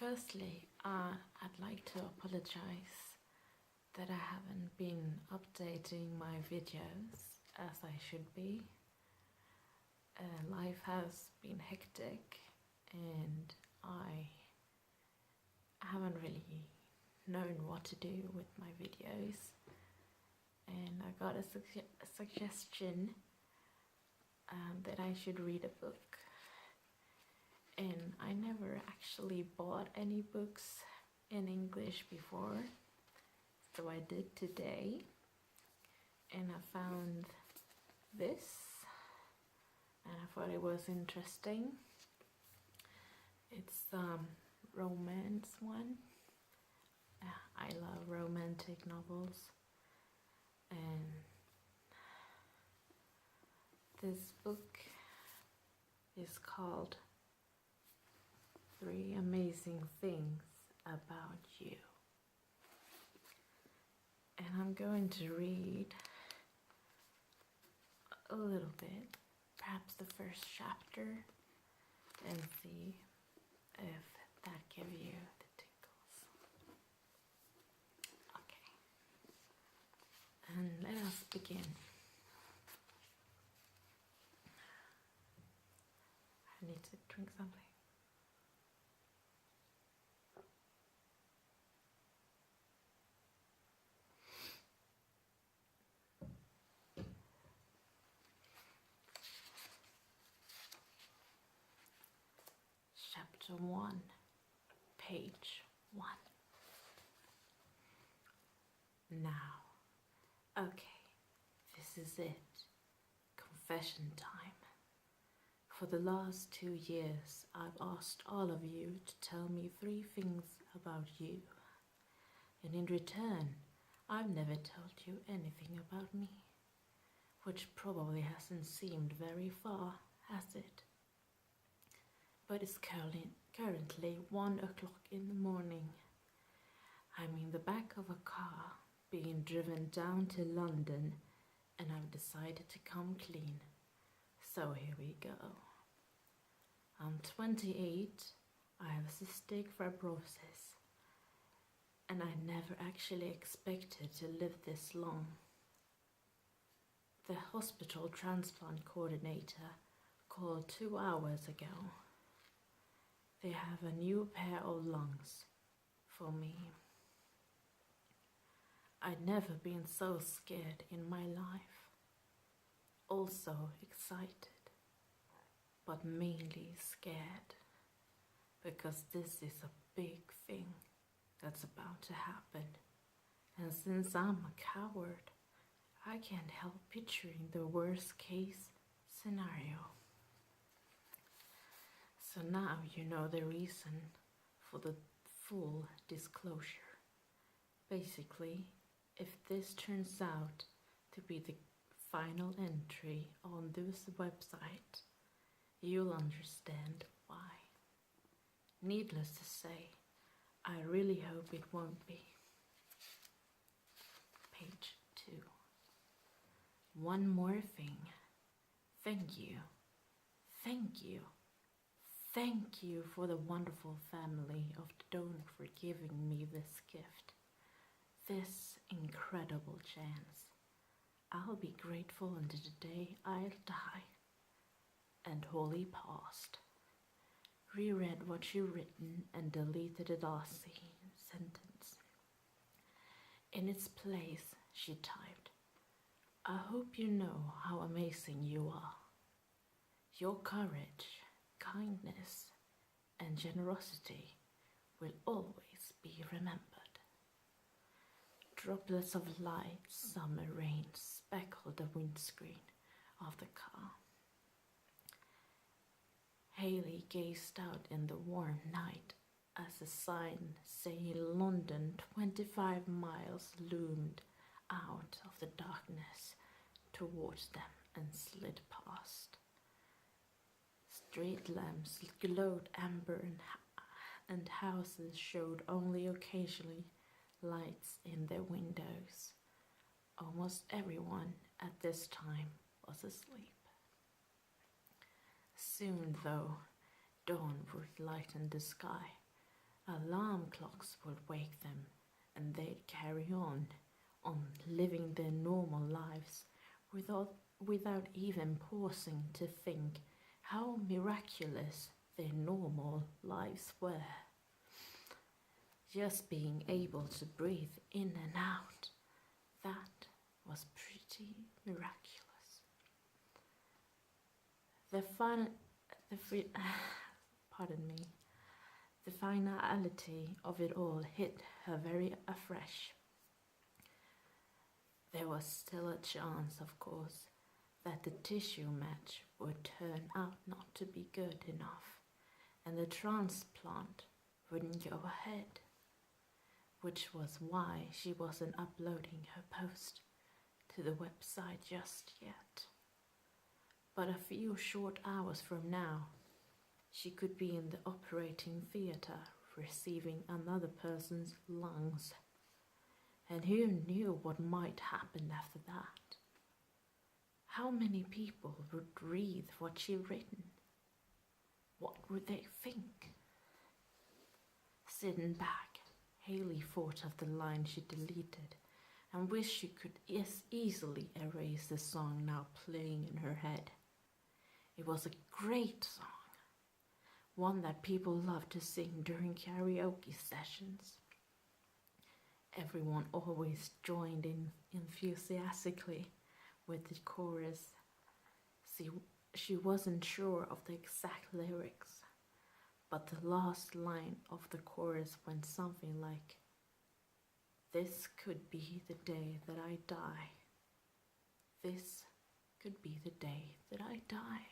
Firstly, I'd like to apologize that I haven't been updating my videos as I should be. Life has been hectic and I haven't really known what to do with my videos, and I got a suggestion that I should read a book, and I never actually bought any books in English before, so I did today, and I found this and I thought it was interesting. It's romance one. I love romantic novels, and this book is called 3 Amazing Things About You, and I'm going to read a little bit, perhaps the first chapter, and see if that gives you the tingles. Okay, and let us begin. I need to drink something. Chapter 1, page 1. Now, okay, this is it. Confession time. For the last 2 years, I've asked all of you to tell me 3 things about you. And in return, I've never told you anything about me. Which probably hasn't seemed very far, has it? But it's currently 1 o'clock in the morning. I'm in the back of a car being driven down to London, and I've decided to come clean. So here we go. I'm 28, I have cystic fibrosis, and I never actually expected to live this long. The hospital transplant coordinator called 2 hours ago. They have a new pair of lungs for me. I'd never been so scared in my life. Also excited, but mainly scared, because this is a big thing that's about to happen. And since I'm a coward, I can't help picturing the worst case scenario. So now you know the reason for the full disclosure. Basically, if this turns out to be the final entry on this website, you'll understand why. Needless to say, I really hope it won't be. Page 2. One more thing. Thank you. Thank you. Thank you for the wonderful family of the donor for giving me this gift. This incredible chance. I'll be grateful until the day I'll die. And Holly paused, reread what she'd written, and deleted the last sentence. In its place, she typed, I hope you know how amazing you are. Your courage, kindness, and generosity will always be remembered. Droplets of light summer rain speckled the windscreen of the car. Haley gazed out in the warm night as a sign saying London 25 miles loomed out of the darkness towards them and slid past. Street lamps glowed amber, and houses showed only occasionally lights in their windows. Almost everyone at this time was asleep. Soon, though, dawn would lighten the sky, Alarm clocks would wake them, and they'd carry on living their normal lives without even pausing to think how miraculous their normal lives were. Just being able to breathe in and out, that was pretty miraculous. The final, the free, pardon me, the finality of it all hit her very afresh. There was still a chance, of course, that the tissue match would turn out not to be good enough, and the transplant wouldn't go ahead, which was why she wasn't uploading her post to the website just yet. But a few short hours from now, she could be in the operating theatre receiving another person's lungs. And who knew what might happen after that? How many people would read what she'd written? What would they think? Sitting back, Haley thought of the line she deleted and wished she could easily erase the song now playing in her head. It was a great song, one that people loved to sing during karaoke sessions. Everyone always joined in enthusiastically with the chorus. She wasn't sure of the exact lyrics, but the last line of the chorus went something like, "This could be the day that I die. This could be the day that I die."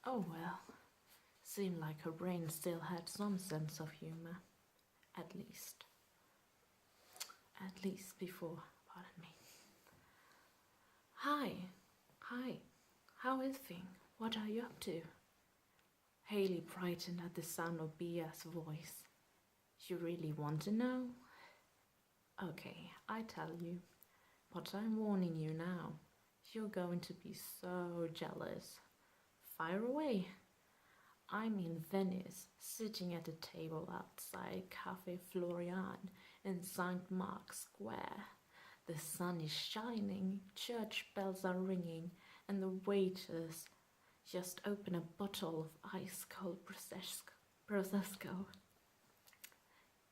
Oh well, seemed like her brain still had some sense of humor, at least before, pardon me. Hi, how is thing? What are you up to? Haley brightened at the sound of Bia's voice. You really want to know? Okay, I tell you, but I'm warning you now. You're going to be so jealous. Fire away. I'm in Venice, sitting at a table outside Cafe Florian in St. Mark's Square. The sun is shining, church bells are ringing, and the waiters just open a bottle of ice-cold Prosecco.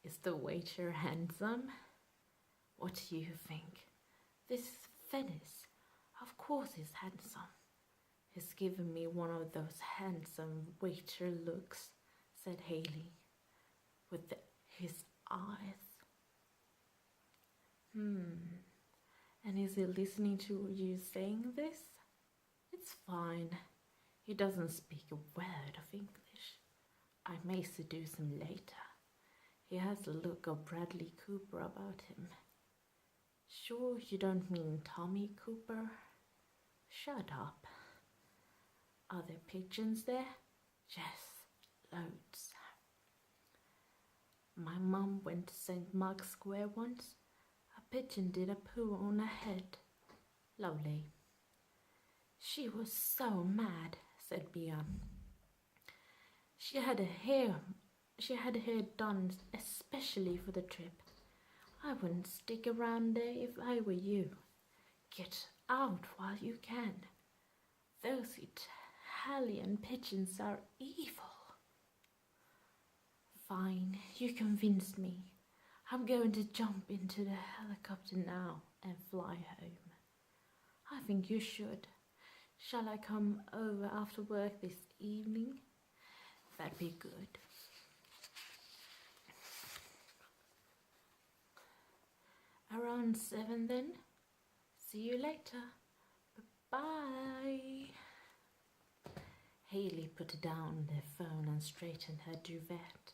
Is the waiter handsome? What do you think? This is Venice. Of course he's handsome. He's given me one of those handsome waiter looks, said Haley, with his eyes. And is he listening to you saying this? It's fine. He doesn't speak a word of English. I may seduce him later. He has the look of Bradley Cooper about him. Sure you don't mean Tommy Cooper? Shut up. Are there pigeons there? Yes, loads. My mum went to St. Mark's Square once. A pigeon did a poo on her head. Lovely. She was so mad, said Bia. She had her hair done especially for the trip. I wouldn't stick around there if I were you. Get out while you can. Those Italian pigeons are evil. Fine, you convinced me. I'm going to jump into the helicopter now and fly home. I think you should. Shall I come over after work this evening? That'd be good. Around 7 then. See you later. Bye. Haley put down the phone and straightened her duvet,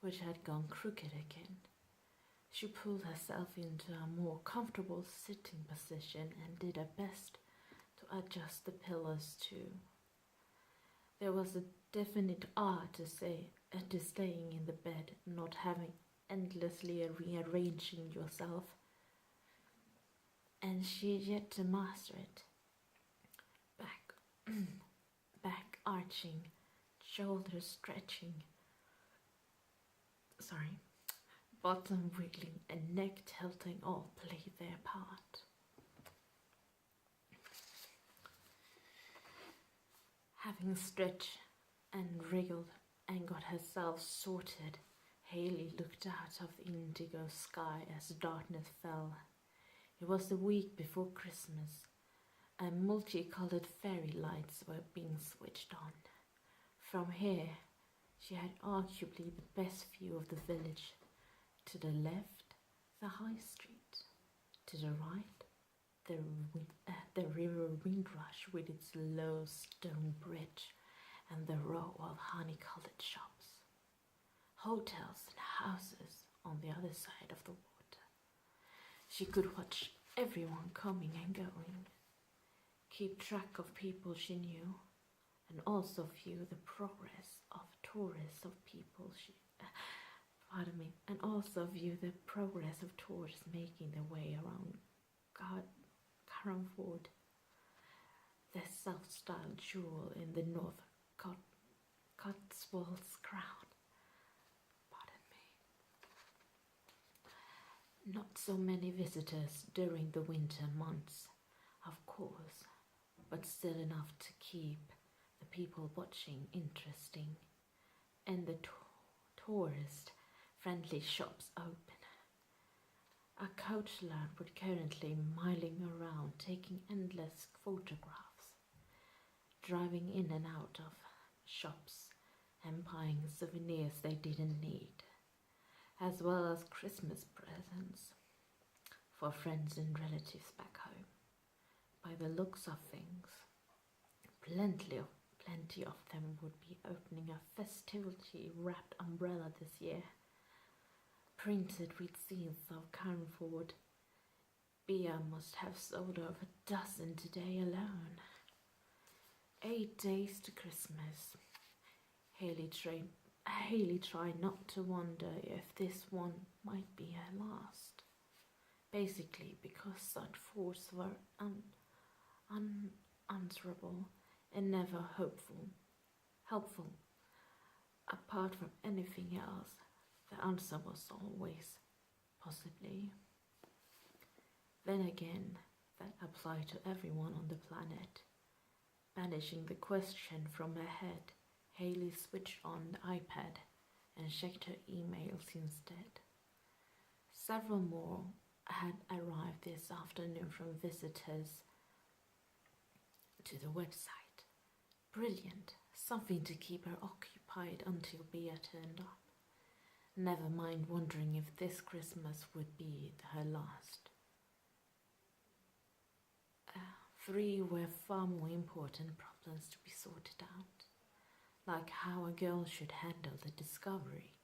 which had gone crooked again. She pulled herself into a more comfortable sitting position and did her best to adjust the pillows too. There was a definite art to staying in the bed and not having endlessly rearranging yourself, and she had yet to master it. Back arching, shoulders stretching, bottom wiggling and neck tilting all played their part. Having stretched and wriggled and got herself sorted, Haley looked out of the indigo sky as darkness fell. It was the week before Christmas, and multicolored fairy lights were being switched on. From here, she had arguably the best view of the village. To the left, the high street. To the right, the river Windrush with its low stone bridge and the row of honey-colored shops. Hotels and houses on the other side of the water. She could watch everyone coming and going, keep track of people she knew, and also view the progress of tourists making their way around Carnforth, the South-style jewel in the North Cotswolds crown. Pardon me. Not so many visitors during the winter months, of course, but still enough to keep the people watching interesting, and the tourist-friendly shops open. A coach lad was currently miling around taking endless photographs, driving in and out of shops and buying souvenirs they didn't need, as well as Christmas presents for friends and relatives back home. By the looks of things, plenty of them would be opening a festivity-wrapped umbrella this year, printed with scenes of Carnforth. Beer must have sold over a dozen today alone. 8 days to Christmas. Haley tried not to wonder if this one might be her last. Basically, because such thoughts were unanswerable and never helpful. Apart from anything else, the answer was always possibly. Then again, that applied to everyone on the planet. Banishing the question from her head, Haley switched on the iPad and checked her emails instead. Several more had arrived this afternoon from visitors to the website. Brilliant, something to keep her occupied until Bea turned up. Never mind wondering if this Christmas would be her last. 3 were far more important problems to be sorted out, like how a girl should handle the discovery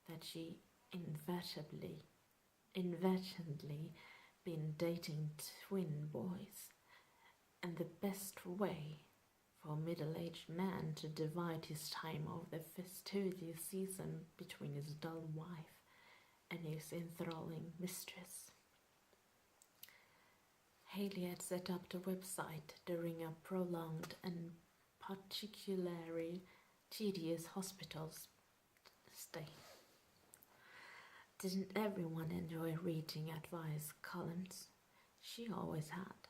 that she inadvertently been dating twin boys, and the best way for a middle-aged man to divide his time of the festivity season between his dull wife and his enthralling mistress. Haley had set up the website during a prolonged and particularly tedious hospital stay. Didn't everyone enjoy reading advice columns? She always had.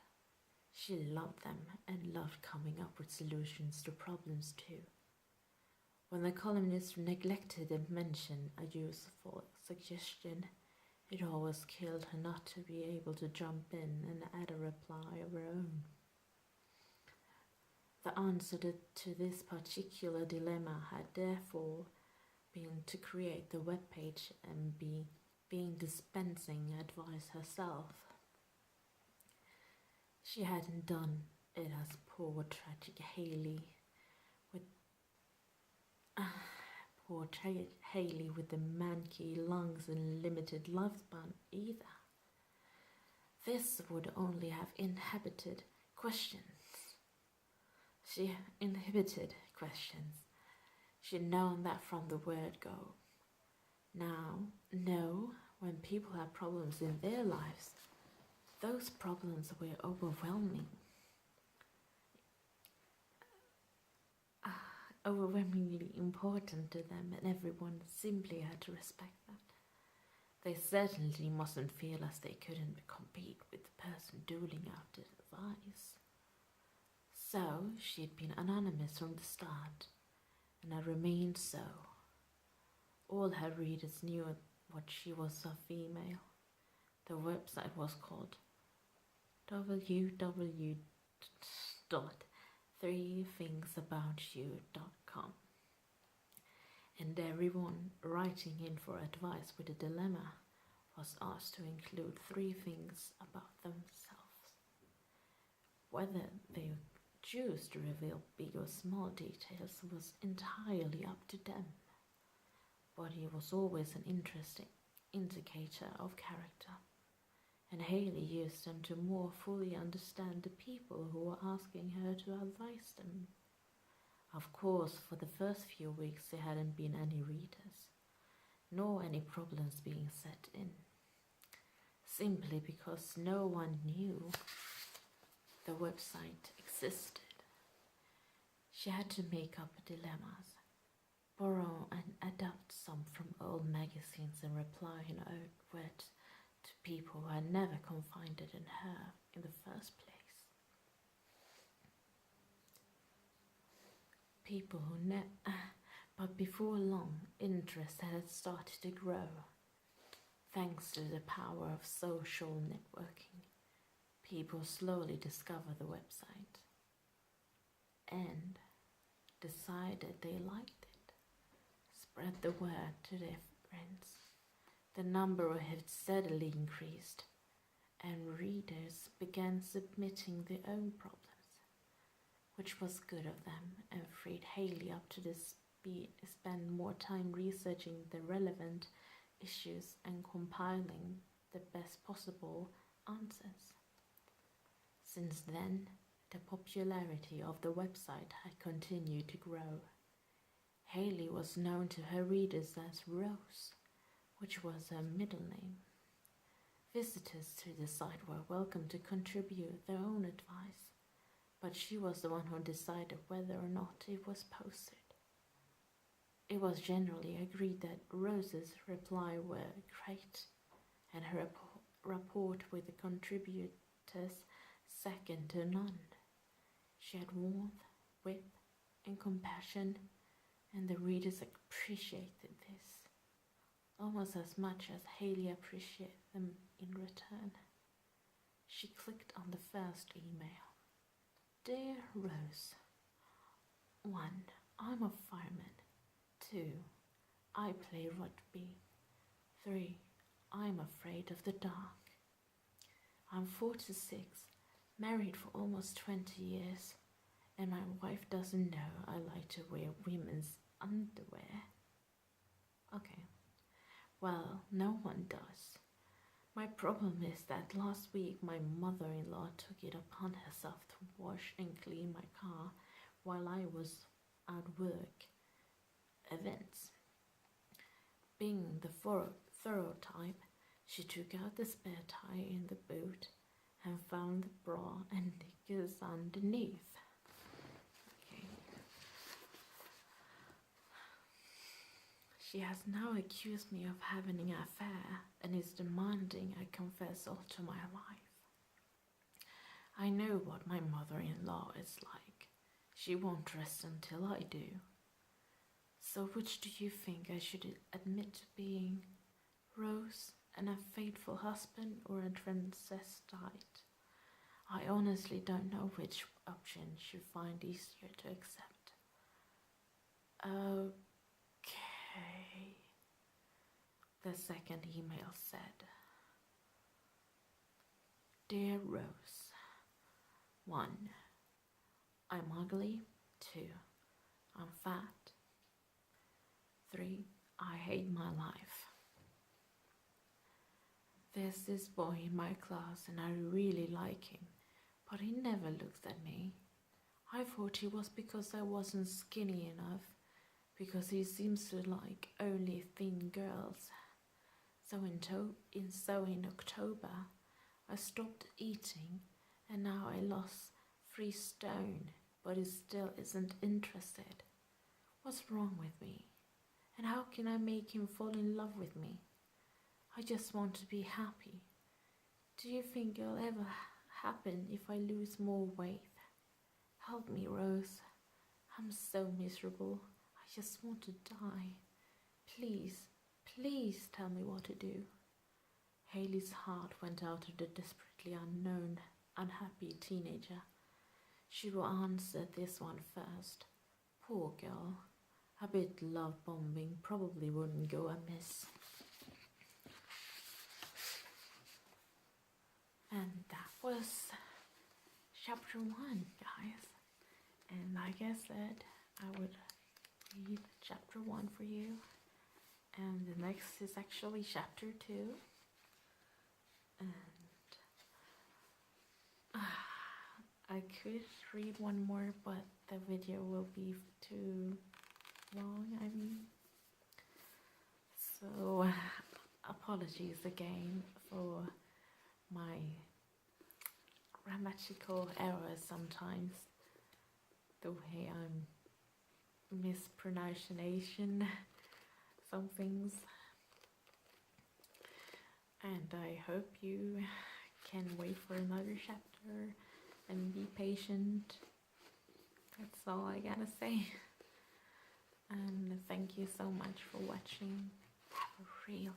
She loved them and loved coming up with solutions to problems too. When the columnist neglected to mention a useful suggestion, it always killed her not to be able to jump in and add a reply of her own. The answer to this particular dilemma had therefore been to create the webpage and being dispensing advice herself. She hadn't done it as poor tragic Haley with the manky lungs and limited lifespan either. This would only have inhibited questions. She'd known that from the word go. Now, no, when people have problems in their lives, those problems were overwhelming. overwhelmingly important to them, and everyone simply had to respect that. They certainly mustn't feel as they couldn't compete with the person doling out the advice. So she'd been anonymous from the start, and had remained so. All her readers knew what she was a female. The website was called www.3thingsaboutYou.com, and everyone writing in for advice with a dilemma was asked to include 3 things about themselves. Whether they choose to reveal big or small details was entirely up to them, but it was always an interesting indicator of character, and Haley used them to more fully understand the people who were asking her to advise them. Of course, for the first few weeks there hadn't been any readers, nor any problems being set in, simply because no one knew the website existed. She had to make up dilemmas, borrow and adapt some from old magazines, and reply in old words to people who had never confided in her in the first place. But before long, interest had started to grow. Thanks to the power of social networking, people slowly discovered the website and decided they liked it, spread the word to their friends. The number of hits steadily increased, and readers began submitting their own problems, which was good of them and freed Haley up to spend more time researching the relevant issues and compiling the best possible answers. Since then, the popularity of the website had continued to grow. Haley was known to her readers as Rose, which was her middle name. Visitors to the site were welcome to contribute their own advice, but she was the one who decided whether or not it was posted. It was generally agreed that Rose's reply were great, and her rapport with the contributors second to none. She had warmth, wit, and compassion, and the readers appreciated this almost as much as Haley appreciated them in return. She clicked on the first email. Dear Rose, 1. I'm a fireman. 2. I play rugby. 3. I'm afraid of the dark. I'm 46, married for almost 20 years, and my wife doesn't know I like to wear women's underwear. Okay, well, no one does. My problem is that last week my mother-in-law took it upon herself to wash and clean my car while I was at work events. Being the thorough type, she took out the spare tire in the boot and found the bra and knickers underneath. Okay. She has now accused me of having an affair and is demanding I confess all to my life. I know what my mother-in-law is like. She won't rest until I do. So which do you think I should admit to being? Rose and a faithful husband, or a transvestite? I honestly don't know which option you find easier to accept. Okay, the second email said. Dear Rose, 1. I'm ugly. 2. I'm fat. 3. I hate my life. There's this boy in my class and I really like him, but he never looks at me. I thought it was because I wasn't skinny enough, because he seems to like only thin girls. So in October, I stopped eating, and now I lost 3 stone, but he still isn't interested. What's wrong with me? And how can I make him fall in love with me? I just want to be happy. Do you think it'll ever happen if I lose more weight? Help me, Rose. I'm so miserable. I just want to die. Please, please tell me what to do. Haley's heart went out to the desperately unknown, unhappy teenager. She will answer this one first. Poor girl. A bit love bombing probably wouldn't go amiss. And that was chapter 1, guys. And like I said, I would read chapter 1 for you. And the next is actually chapter 2. And I could read one more, but the video will be too long, I mean. So, apologies again for my grammatical errors sometimes. The way I'm mispronouncing some things. And I hope you can wait for another chapter and be patient. That's all I gotta say. And thank you so much for watching. Have a really